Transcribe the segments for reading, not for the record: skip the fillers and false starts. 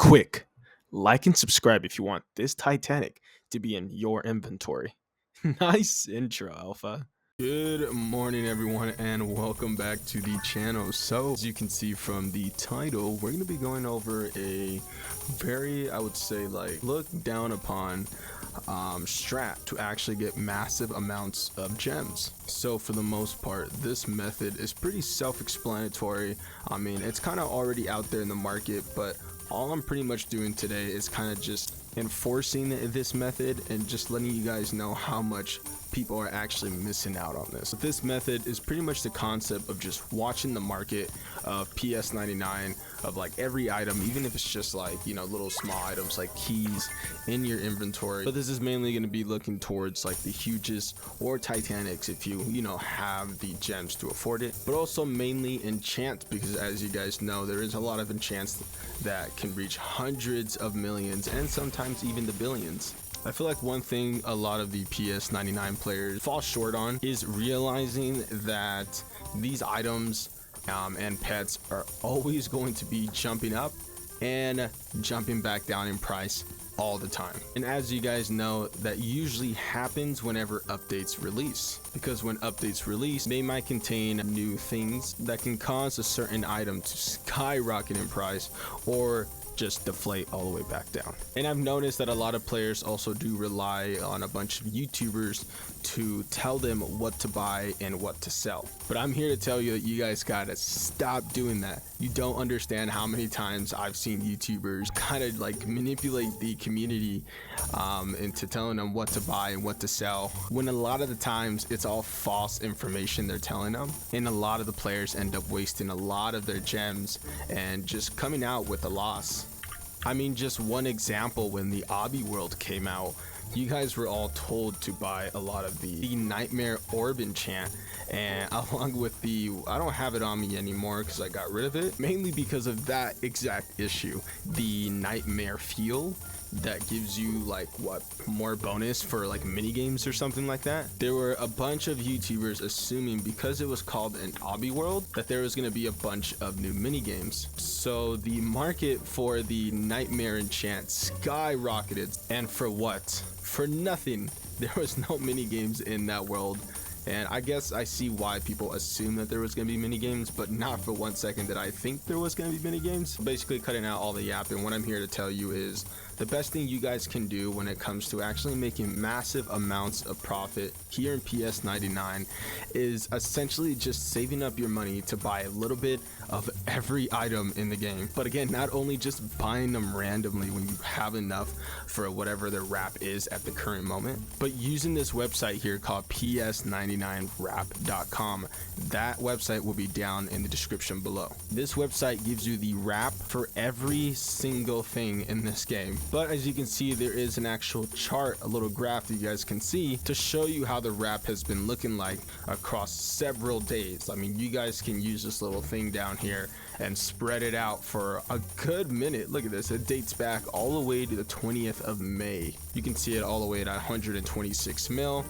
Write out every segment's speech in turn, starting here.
Quick, like and subscribe if you want this Titanic to be in your inventory. Nice intro, Alpha. Good morning, everyone, and welcome back to the channel. So, as you can see from the title, we're going to be going over a very, I would say, like, looked down upon strat to actually get massive amounts of gems. So for the most part, this method is pretty self-explanatory. I mean, it's kind of already out there in the market, but all I'm pretty much doing today is kind of just enforcing this method and just letting you guys know how much people are actually missing out on this. But this method is pretty much the concept of just watching the market of PS99 of like every item, even if it's just like, you know, little small items like keys in your inventory. But this is mainly going to be looking towards like the hugest or Titanics if you know, have the gems to afford it, but also mainly enchants, because as you guys know, there is a lot of enchants that can reach hundreds of millions and sometimes even the billions. I feel like one thing a lot of the PS99 players fall short on is realizing that these items and pets are always going to be jumping up and jumping back down in price all the time. And as you guys know, that usually happens whenever updates release, because when updates release, they might contain new things that can cause a certain item to skyrocket in price or just deflate all the way back down. And I've noticed that a lot of players also do rely on a bunch of YouTubers to tell them what to buy and what to sell. But I'm here to tell you that you guys gotta stop doing that. You don't understand how many times I've seen YouTubers kind of like manipulate the community into telling them what to buy and what to sell, when a lot of the times it's all false information they're telling them, and a lot of the players end up wasting a lot of their gems and just coming out with a loss. I mean, just one example, when the Obby World came out, you guys were all told to buy a lot of the Nightmare Orb enchant, and along with the, I don't have it on me anymore because I got rid of it, mainly because of that exact issue, the Nightmare Fuel that gives you like what, more bonus for like mini games or something like that. There were a bunch of YouTubers assuming because it was called an Obby World that there was going to be a bunch of new mini games. So the market for the Nightmare enchant skyrocketed, and for what? For nothing. There was no mini games in that world. And I guess I see why people assume that there was going to be mini games, but not for 1 second did I think there was going to be mini games. Basically cutting out all the yap, and what I'm here to tell you is the best thing you guys can do when it comes to actually making massive amounts of profit here in PS99 is essentially just saving up your money to buy a little bit of every item in the game. But again, not only just buying them randomly when you have enough for whatever the wrap is at the current moment, but using this website here called PS99Wrap.com. That website will be down in the description below. This website gives you the wrap for every single thing in this game. But as you can see, there is an actual chart, a little graph that you guys can see to show you how the wrap has been looking like across several days. I mean, you guys can use this little thing down here and spread it out for a good minute. Look at this, it dates back all the way to the 20th of May. You can see it all the way at 126 mil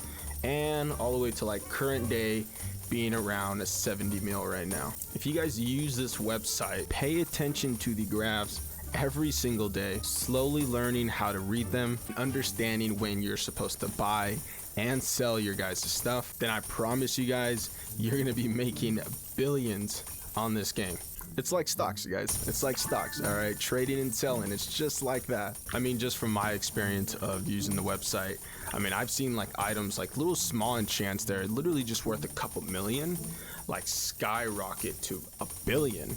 and all the way to like current day being around 70 mil right now. If you guys use this website, pay attention to the graphs every single day, slowly learning how to read them, understanding when you're supposed to buy and sell your guys' stuff, then I promise you guys, you're gonna be making billions on this game. It's like stocks, you guys. It's like stocks, all right? Trading and selling, it's just like that. I mean, just from my experience of using the website, I mean, I've seen like items, like little small enchants that are literally just worth a couple million, like skyrocket to a billion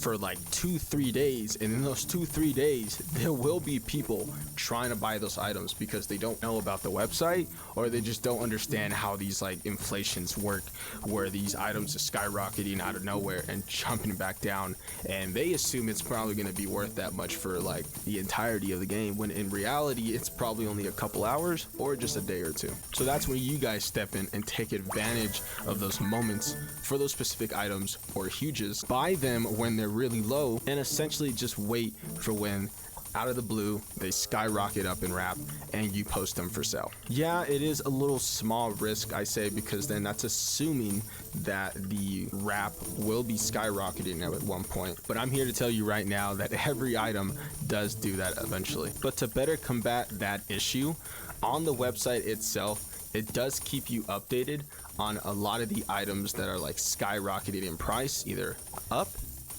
for like 2-3 days. And in those 2-3 days, there will be people trying to buy those items because they don't know about the website, or they just don't understand how these like inflations work, where these items are skyrocketing out of nowhere and jumping back down, and they assume it's probably going to be worth that much for like the entirety of the game, when in reality it's probably only a couple hours or just a day or two. So that's when you guys step in and take advantage of those moments for those specific items or huges. Buy them when they're really low and essentially just wait for when out of the blue, they skyrocket up in Wrap, and you post them for sale. Yeah, it is a little small risk, I say, because then that's assuming that the Wrap will be skyrocketing at one point. But I'm here to tell you right now that every item does do that eventually. But to better combat that issue, on the website itself, it does keep you updated on a lot of the items that are like skyrocketing in price, either up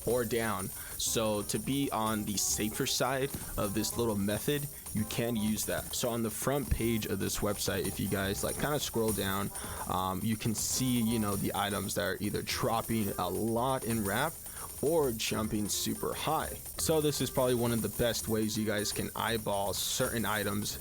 or down. So to be on the safer side of this little method, you can use that. So on the front page of this website, if you guys like kind of scroll down, you can see, you know, the items that are either dropping a lot in Wrap or jumping super high. So this is probably one of the best ways you guys can eyeball certain items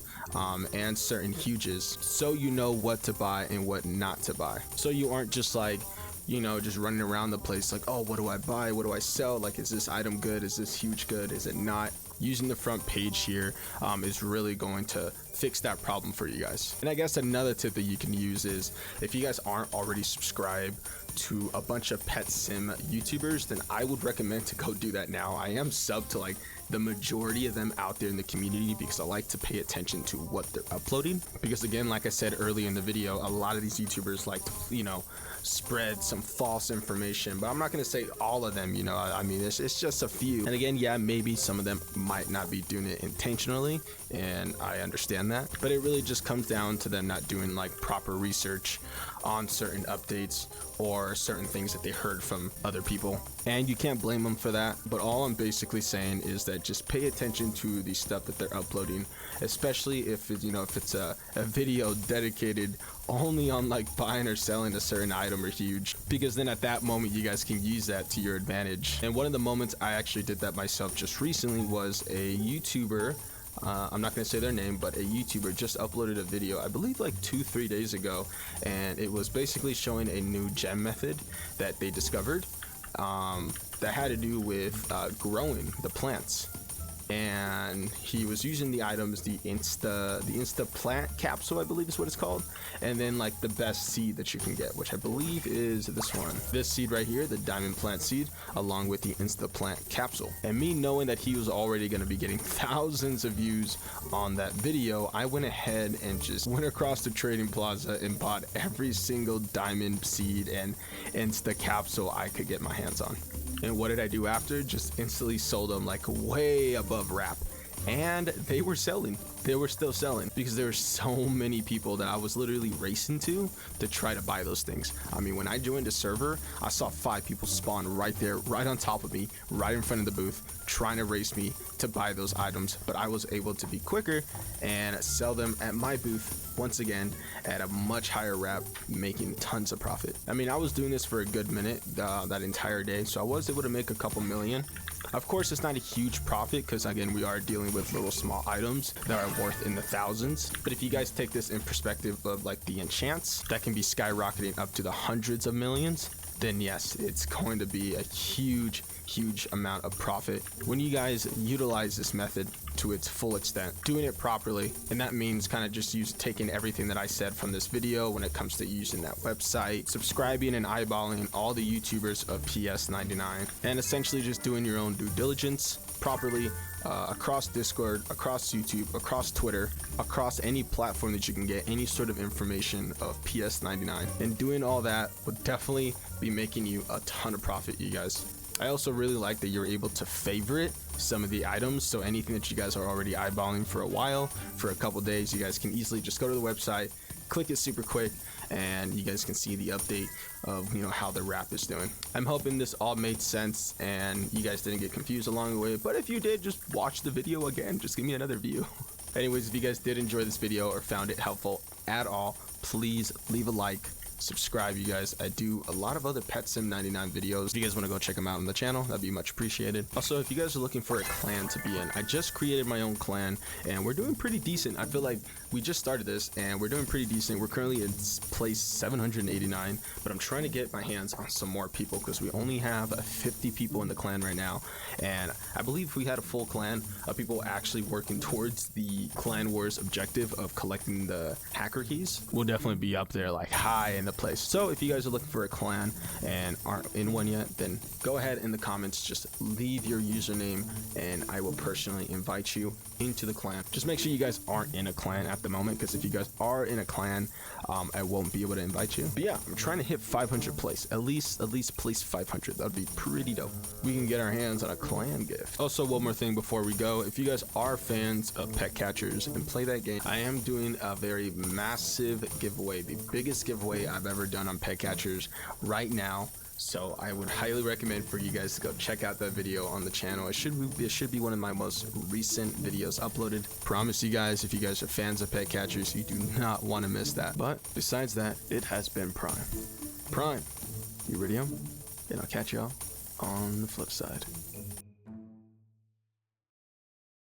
and certain huges, so you know what to buy and what not to buy. So you aren't just like, you know, just running around the place like, oh, what do I buy? What do I sell? Like, is this item good? Is this huge good? Is it not? Using the front page here is really going to fix that problem for you guys. And I guess another tip that you can use is, if you guys aren't already subscribed to a bunch of pet sim YouTubers, then I would recommend to go do that now. I am subbed to like the majority of them out there in the community because I like to pay attention to what they're uploading. Because again, like I said earlier in the video, a lot of these YouTubers like to, you know, spread some false information, but I'm not going to say all of them, you know. I mean, it's just a few. And again, yeah, maybe some of them might not be doing it intentionally, and I understand that, but it really just comes down to them not doing like proper research on certain updates or certain things that they heard from other people, and you can't blame them for that. But all I'm basically saying is that just pay attention to the stuff that they're uploading, especially if it, you know, if it's a video dedicated only on like buying or selling a certain item or huge, because then at that moment you guys can use that to your advantage. And one of the moments I actually did that myself just recently was a YouTuber, I'm not going to say their name, but a YouTuber just uploaded a video, I believe like 2-3 days ago, and it was basically showing a new gem method that they discovered that had to do with growing the plants. And he was using the items, the insta plant capsule, I believe is what it's called, and then like the best seed that you can get, which I believe is this one, this seed right here, the diamond plant seed, along with the insta plant capsule. And me knowing that he was already going to be getting thousands of views on that video, I went ahead and just went across the trading plaza and bought every single diamond seed and insta capsule I could get my hands on. And what did I do after? Just instantly sold them like way above Wrap. And they were selling. They were still selling because there were so many people that I was literally racing to try to buy those things. I mean, when I joined a server, I saw 5 people spawn right there, right on top of me, right in front of the booth, trying to race me to buy those items. But I was able to be quicker and sell them at my booth once again at a much higher Wrap, making tons of profit. I mean, I was doing this for a good minute that entire day, so I was able to make a couple million. Of course, it's not a huge profit because again, we are dealing with little small items that are worth in the thousands. But if you guys take this in perspective of like the enchants that can be skyrocketing up to the hundreds of millions, then yes, it's going to be a huge amount of profit when you guys utilize this method to its full extent, doing it properly. And that means kind of just taking everything that I said from this video when it comes to using that website, subscribing and eyeballing all the YouTubers of PS99, and essentially just doing your own due diligence properly across Discord, across YouTube, across Twitter, across any platform that you can get any sort of information of PS99. And doing all that would definitely be making you a ton of profit, you guys. I also really like that you're able to favorite some of the items, so anything that you guys are already eyeballing for a while, for a couple days, you guys can easily just go to the website, click it super quick, and you guys can see the update of, you know, how the Wrap is doing. I'm hoping this all made sense and you guys didn't get confused along the way, but if you did, just watch the video again, just give me another view. Anyways, if you guys did enjoy this video or found it helpful at all, please leave a like, subscribe, you guys. I do a lot of other Pet Sim 99 videos. If you guys want to go check them out on the channel, that'd be much appreciated. Also, if you guys are looking for a clan to be in, I just created my own clan and we're doing pretty decent. I feel like we just started this and we're doing pretty decent. We're currently in place 789, but I'm trying to get my hands on some more people because we only have 50 people in the clan right now. And I believe if we had a full clan of people actually working towards the Clan Wars objective of collecting the hacker keys, we'll definitely be up there like high in a place. So if you guys are looking for a clan and aren't in one yet, then go ahead in the comments, just leave your username and I will personally invite you into the clan. Just make sure you guys aren't in a clan at the moment, because if you guys are in a clan, I won't be able to invite you. But yeah, I'm trying to hit 500 place, at least place 500. That'd be pretty dope. We can get our hands on a clan gift. Also, one more thing before we go, if you guys are fans of pet catchers and play that game, I am doing a very massive giveaway, the biggest giveaway I've ever done on pet catchers right now. So I would highly recommend for you guys to go check out that video on the channel. It should be one of my most recent videos uploaded. Promise you guys, if you guys are fans of pet catchers, you do not want to miss that. But besides that, it has been Prime, Iridium, and I'll catch y'all on the flip side.